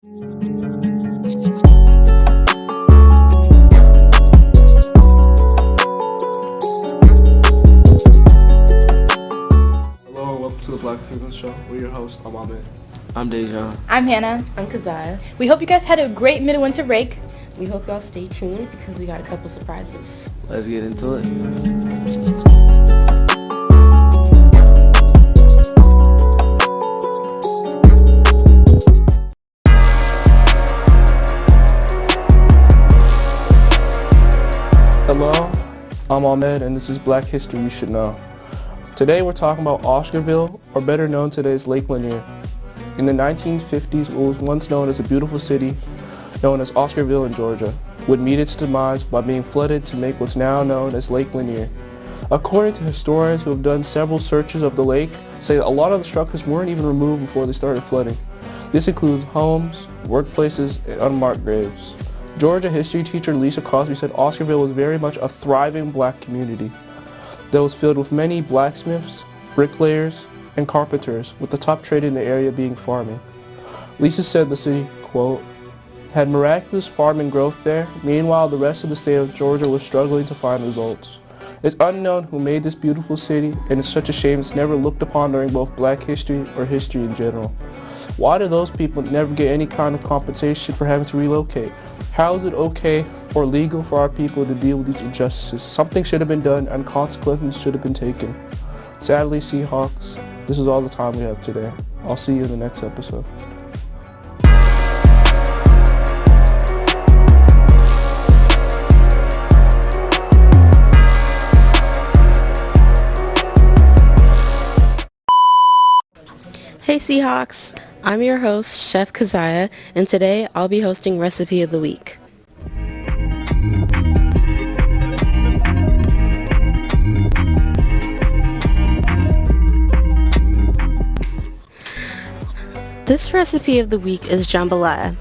Hello and welcome to the Black People Show. We're your hosts. I'm Ahmed. I'm Dejan. I'm Hannah. I'm Keziah. We hope you guys had a great midwinter break. We hope y'all stay tuned because we got a couple surprises. Let's get into it. Hello, I'm Ahmed and this is Black History You Should Know. Today we're talking about Oscarville, or better known today as Lake Lanier. In the 1950s, what was once known as a beautiful city, known as Oscarville in Georgia, would meet its demise by being flooded to make what's now known as Lake Lanier. According to historians who have done several searches of the lake, say that a lot of the structures weren't even removed before they started flooding. This includes homes, workplaces, and unmarked graves. Georgia history teacher Lisa Crosby said Oscarville was very much a thriving black community that was filled with many blacksmiths, bricklayers, and carpenters, with the top trade in the area being farming. Lisa said the city, quote, had miraculous farming growth there. Meanwhile, the rest of the state of Georgia was struggling to find results. It's unknown who made this beautiful city, and it's such a shame it's never looked upon during both black history or history in general. Why do those people never get any kind of compensation for having to relocate? How is it okay or legal for our people to deal with these injustices? Something should have been done and consequences should have been taken. Sadly, Seahawks, this is all the time we have today. I'll see you in the next episode. Hey Seahawks, I'm your host, Chef Keziah, and today I'll be hosting Recipe of the Week. This recipe of the week is jambalaya.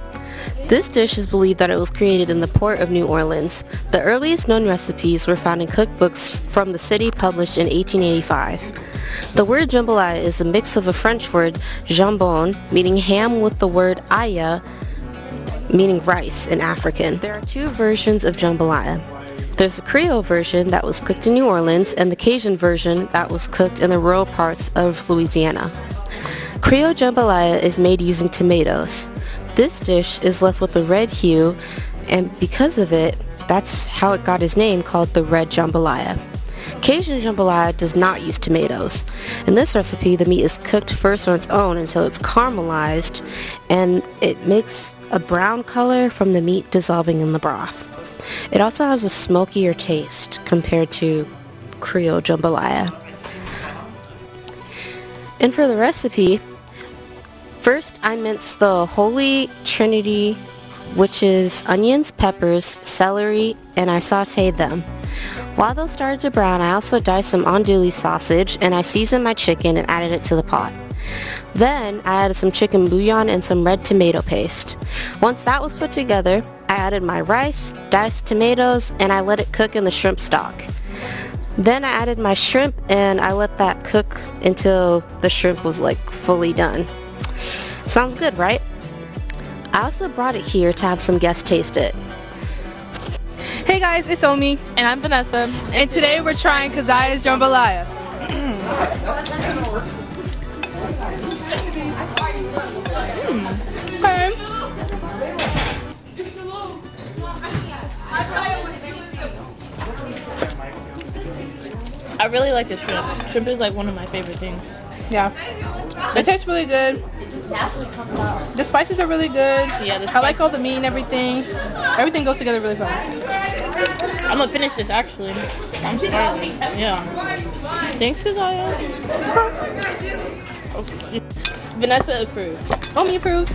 This dish is believed that it was created in the port of New Orleans. The earliest known recipes were found in cookbooks from the city published in 1885. The word jambalaya is a mix of a French word, jambon, meaning ham, with the word aya, meaning rice in African. There are two versions of jambalaya. There's the Creole version that was cooked in New Orleans and the Cajun version that was cooked in the rural parts of Louisiana. Creole jambalaya is made using tomatoes. This dish is left with a red hue, and because of it, that's how it got its name, called the red jambalaya. Cajun jambalaya does not use tomatoes. In this recipe, the meat is cooked first on its own until it's caramelized, and it makes a brown color from the meat dissolving in the broth. It also has a smokier taste compared to Creole jambalaya. And for the recipe, first I mince the Holy Trinity, which is onions, peppers, celery, and I saute them. While those started to brown, I also diced some andouille sausage, and I seasoned my chicken and added it to the pot. Then I added some chicken bouillon and some red tomato paste. Once that was put together, I added my rice, diced tomatoes, and I let it cook in the shrimp stock. Then I added my shrimp and I let that cook until the shrimp was fully done. Sounds good, right? I also brought it here to have some guests taste it. Hey guys, it's Omi. And I'm Vanessa. And today we're trying Keziah's jambalaya. Okay. I really like the shrimp. Shrimp is one of my favorite things. Yeah. It tastes really good. The spices are really good. Yeah, I like all the meat and everything. Everything goes together really well. I'm gonna finish this actually. I'm starving. Yeah. Thanks, Keziah. Vanessa approves. Omi approves.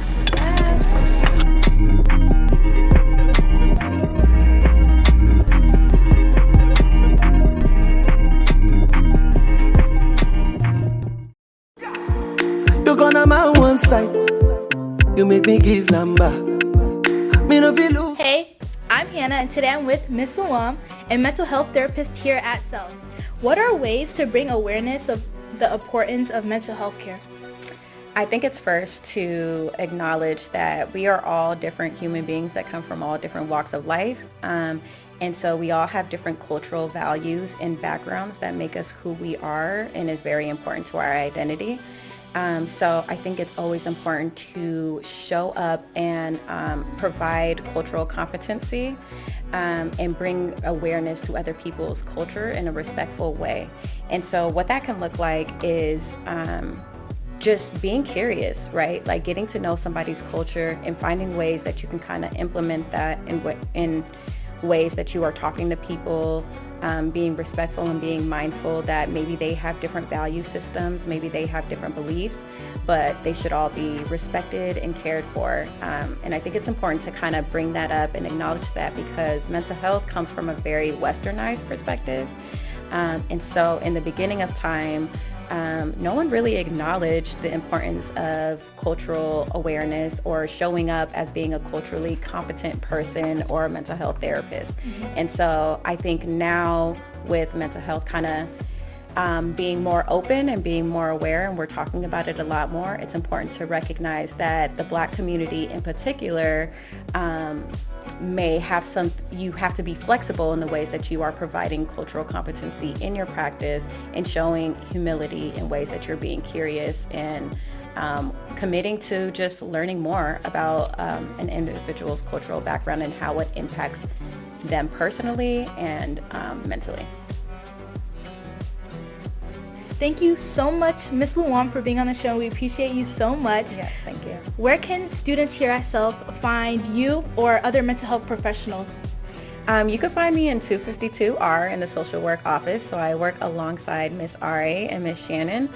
You gonna my one side. You make me give number. Me no feel look. Hey, I'm Hannah, and today I'm with Miss Luam, a mental health therapist here at Self. What are ways to bring awareness of the importance of mental health care? I think it's first to acknowledge that we are all different human beings that come from all different walks of life. And so we all have different cultural values and backgrounds that make us who we are and is very important to our identity. So I think it's always important to show up and provide cultural competency and bring awareness to other people's culture in a respectful way. And so what that can look like is just being curious, right? Like getting to know somebody's culture and finding ways that you can kind of implement that in ways that you are talking to people, being respectful and being mindful that maybe they have different value systems, maybe they have different beliefs, but they should all be respected and cared for. And I think it's important to kind of bring that up and acknowledge that because mental health comes from a very westernized perspective. And so in the beginning of time, no one really acknowledged the importance of cultural awareness or showing up as being a culturally competent person or a mental health therapist. And so I think now with mental health kind of being more open and being more aware, and we're talking about it a lot more, it's important to recognize that the Black community in particular may have you have to be flexible in the ways that you are providing cultural competency in your practice and showing humility in ways that you're being curious and committing to just learning more about an individual's cultural background and how it impacts them personally and mentally. Thank you so much, Ms. Luan, for being on the show. We appreciate you so much. Yes, thank you. Where can students here at SELF find you or other mental health professionals? You can find me in 252R in the social work office. So I work alongside Ms. Ari and Ms. Shannon.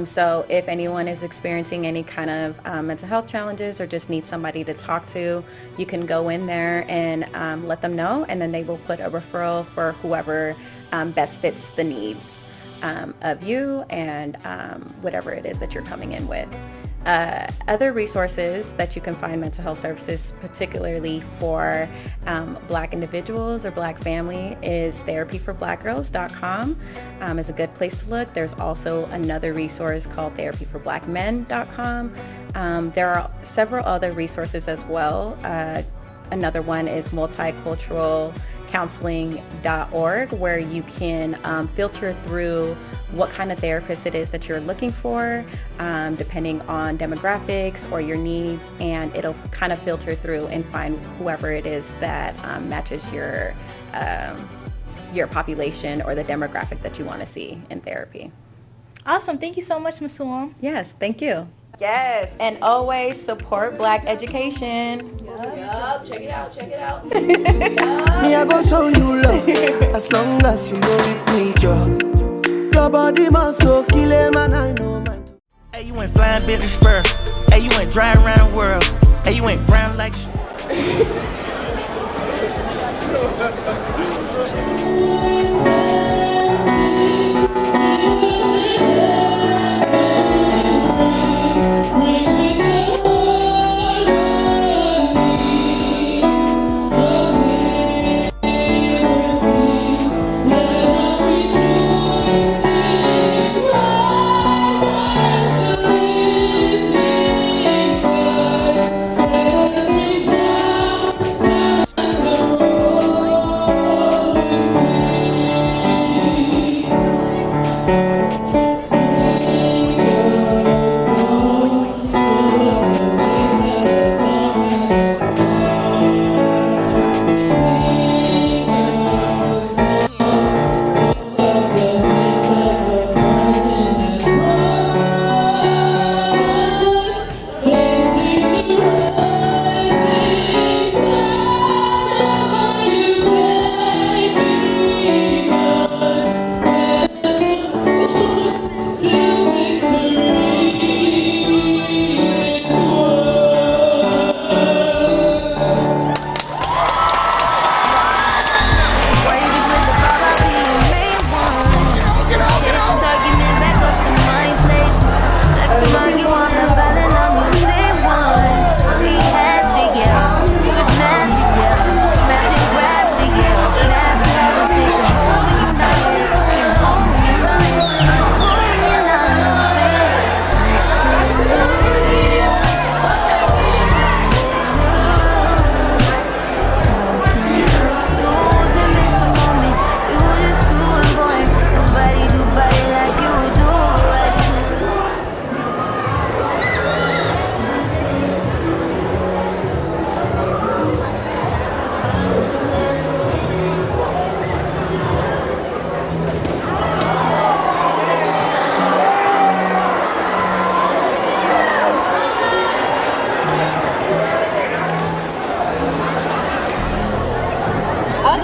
So if anyone is experiencing any kind of mental health challenges or just needs somebody to talk to, you can go in there and let them know, and then they will put a referral for whoever best fits the needs of you and whatever it is that you're coming in with. Other resources that you can find mental health services, particularly for Black individuals or Black family, is therapyforblackgirls.com is a good place to look. There's also another resource called therapyforblackmen.com. There are several other resources as well. Another one is multiculturalcounseling.org, where you can filter through what kind of therapist it is that you're looking for, depending on demographics or your needs, and it'll kind of filter through and find whoever it is that matches your population or the demographic that you want to see in therapy. Awesome. Thank you so much, Ms. Luan. Yes, thank you. Yes, and always support Black education. Yup, check it out, check it out. Me, I go show you love as long as you know with nature. Your body must go kill him, and I know mine. Hey, you went flying Billy Spur. Hey, you went driving around the world. Hey, you went brown like.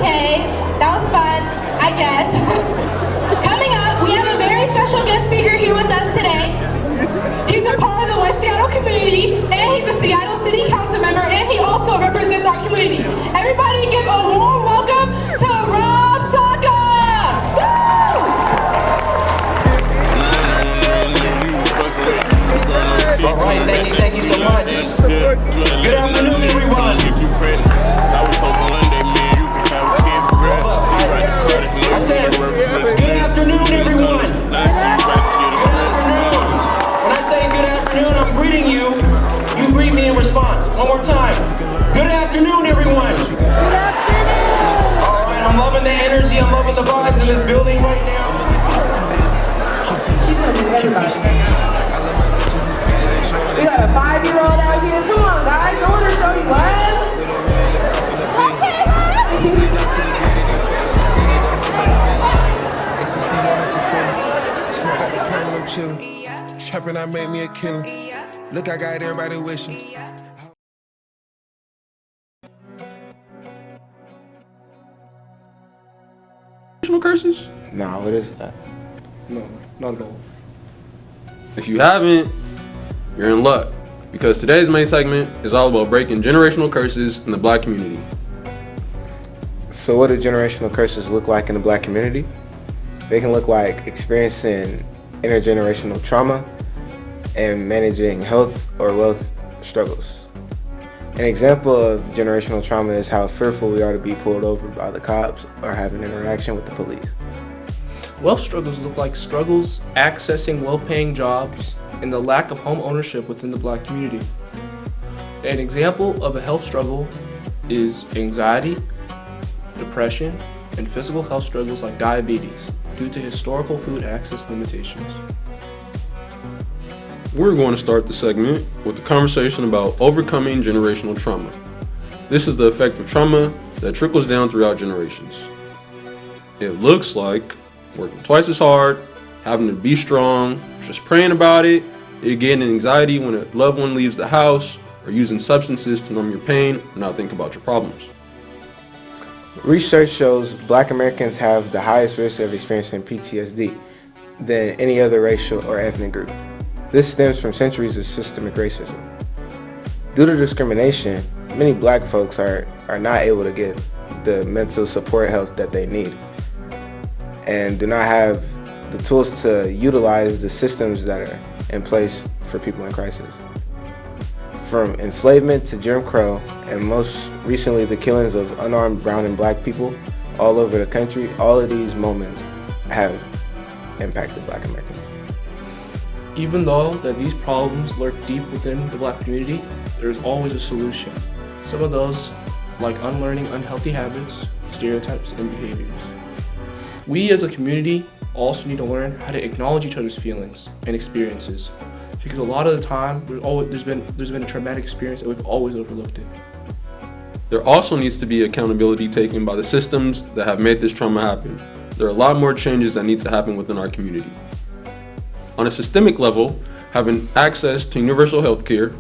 Okay, that was fun, I guess. Coming up, we have a very special guest speaker here with us today. He's a part of the West Seattle community, and he's a Seattle City Council member, and he also represents our community. Everybody give a warm welcome to Rob Saka! All right, thank you so much. Good afternoon, everyone. I said, good afternoon, everyone. Good afternoon. When I say good afternoon, I'm greeting you. You greet me in response. One more time. Good afternoon, everyone. Good afternoon. All right, I'm loving the energy. I'm loving the vibes in this building right now. She's gonna do everybody. We got a 5-year-old out here. Come on, guys. I want to show you what. Trapping, I made me a killer. Look, I got everybody wishing. Curses? Nah, what is that? No, not at all. If you haven't, you're in luck, because today's main segment is all about breaking generational curses in the black community. So what do generational curses look like in the black community? They can look like experiencing intergenerational trauma and managing health or wealth struggles. An example of generational trauma is how fearful we are to be pulled over by the cops or have an interaction with the police. Wealth struggles look like struggles accessing well-paying jobs and the lack of home ownership within the black community. An example of a health struggle is anxiety, depression, and physical health struggles like diabetes due to historical food access limitations. We're going to start the segment with a conversation about overcoming generational trauma. This is the effect of trauma that trickles down throughout generations. It looks like working twice as hard, having to be strong, just praying about it, you're getting anxiety when a loved one leaves the house, or using substances to numb your pain or not think about your problems. Research shows black Americans have the highest risk of experiencing PTSD than any other racial or ethnic group. This stems from centuries of systemic racism. Due to discrimination, many black folks are not able to get the mental support help that they need and do not have the tools to utilize the systems that are in place for people in crisis. From enslavement to Jim Crow, and most recently the killings of unarmed brown and black people all over the country, all of these moments have impacted black Americans. Even though that these problems lurk deep within the black community, there is always a solution. Some of those, like unlearning unhealthy habits, stereotypes, and behaviors. We as a community also need to learn how to acknowledge each other's feelings and experiences, because a lot of the time there's been a traumatic experience and we've always overlooked it. There also needs to be accountability taken by the systems that have made this trauma happen. There are a lot more changes that need to happen within our community. On a systemic level, having access to universal health care,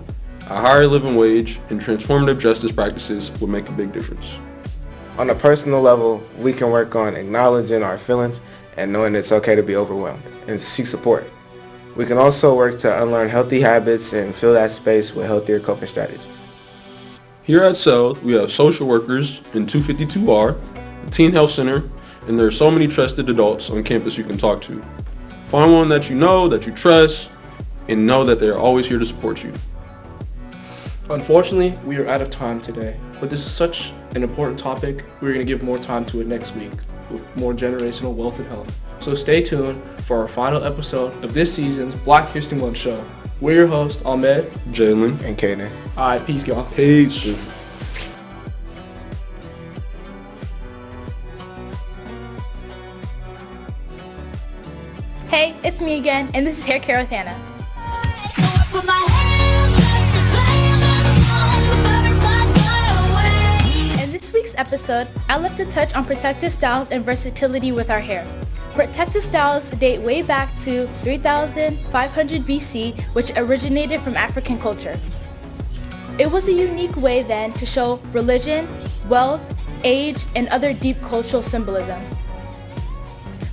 a higher living wage, and transformative justice practices would make a big difference. On a personal level, we can work on acknowledging our feelings and knowing it's okay to be overwhelmed and to seek support. We can also work to unlearn healthy habits and fill that space with healthier coping strategies. Here at South, we have social workers in 252R, the Teen Health Center, and there are so many trusted adults on campus you can talk to. Find one that you know, that you trust, and know that they are always here to support you. Unfortunately, we are out of time today, but this is such an important topic, we're going to give more time to it next week with more generational wealth and health. So stay tuned for our final episode of this season's Black History Month show. We're your hosts, Ahmed, Jalen, and Kaden. Alright, peace, y'all. Peace. Hey, it's me again, and this is Hair Care with Hannah. In this week's episode, I love to touch on protective styles and versatility with our hair. Protective styles date way back to 3500 BC, which originated from African culture. It was a unique way then to show religion, wealth, age, and other deep cultural symbolism.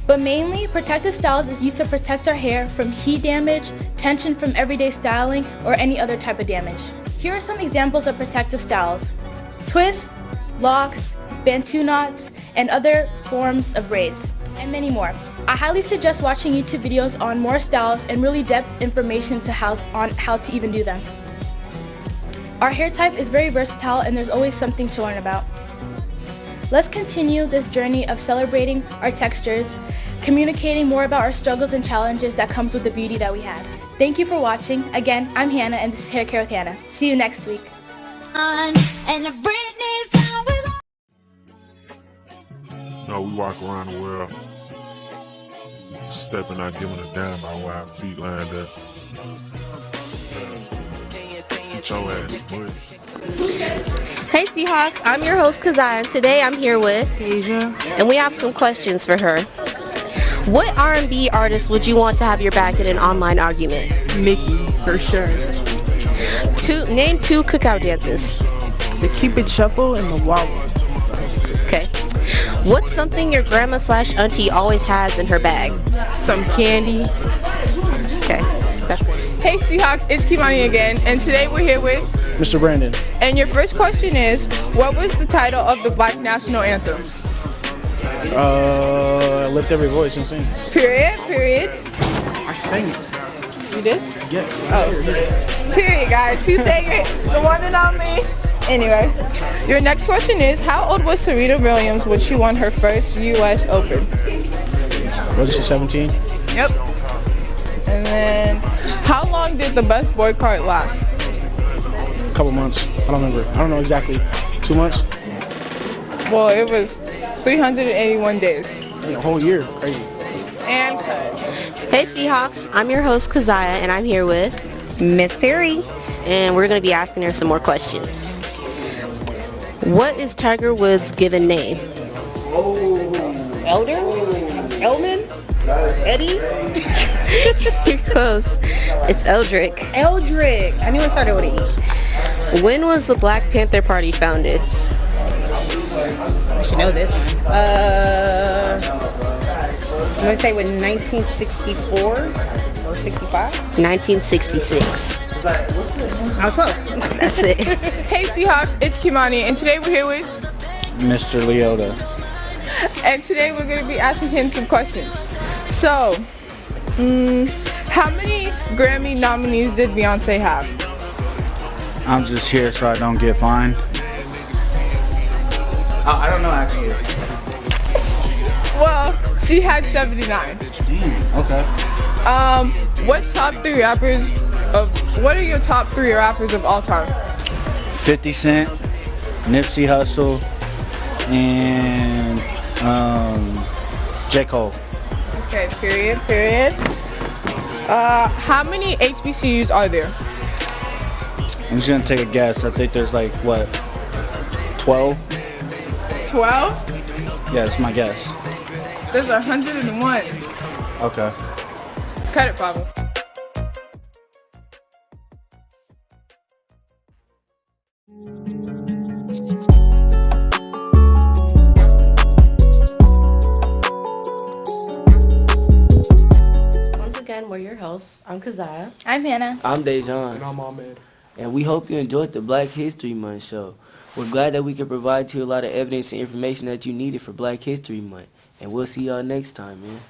But mainly, protective styles is used to protect our hair from heat damage, tension from everyday styling, or any other type of damage. Here are some examples of protective styles: twists, locks, bantu knots, and other forms of braids, and many more. I highly suggest watching YouTube videos on more styles and really depth information on how to even do them. Our hair type is very versatile and there's always something to learn about. Let's continue this journey of celebrating our textures, communicating more about our struggles and challenges that comes with the beauty that we have. Thank you for watching. Again, I'm Hannah and this is Hair Care with Hannah. See you next week. No, we walk around the world stepping out, giving a damn about where our feet lined up. Get your ass, boy. Hey Seahawks, I'm your host Kazai, and today I'm here with Asia, and we have some questions for her. What R&B artist would you want to have your back in an online argument? Nicki, for sure. Name 2 cookout dances. The Cupid Shuffle and the Wawa. Okay. What's something your grandma/auntie always has in her bag? Some candy. Okay. Hey Seahawks, it's Kimani again, and today we're here with Mr. Brandon. And your first question is, what was the title of the Black National Anthem? Lift every voice and sing. Period. I sang it. You did? Yes. Oh. Period, guys. Who sang it? The one and only. Anyway, your next question is, how old was Serena Williams when she won her first U.S. Open? Was she 17? Yep. And then, how long did the bus boycott last? A couple months. I don't remember. I don't know exactly. 2 months? Well, it was 381 days. A whole year. Crazy. And cut. Hey Seahawks, I'm your host Kazaya, and I'm here with Miss Perry, and we're going to be asking her some more questions. What is Tiger Woods' given name? Elder? Elman? Eddie? You're close. It's Eldrick. Eldrick. I knew it started with an E. When was the Black Panther Party founded? I should know this one. I'm going to say with 1964 or 65? 1966. I was close. That's it. Hey Seahawks, it's Kimani, and today we're here with Mr. Leota. And today we're going to be asking him some questions. So, how many Grammy nominees did Beyonce have? I'm just here so I don't get fined. I don't know actually. Well, she had 79. Okay. What are your top 3 rappers of all time? 50 Cent, Nipsey Hussle, and J. Cole. Okay, period. How many HBCUs are there? I'm just gonna take a guess. I think there's like, what, 12? 12? Yeah, that's my guess. There's 101. Okay. Cut it, Pablo. Once again, we're your hosts. I'm Kazaya. I'm Hannah. I'm Dejan. And I'm Ahmed. And we hope you enjoyed the Black History Month show. We're glad that we could provide you a lot of evidence and information that you needed for Black History Month. And we'll see y'all next time, man.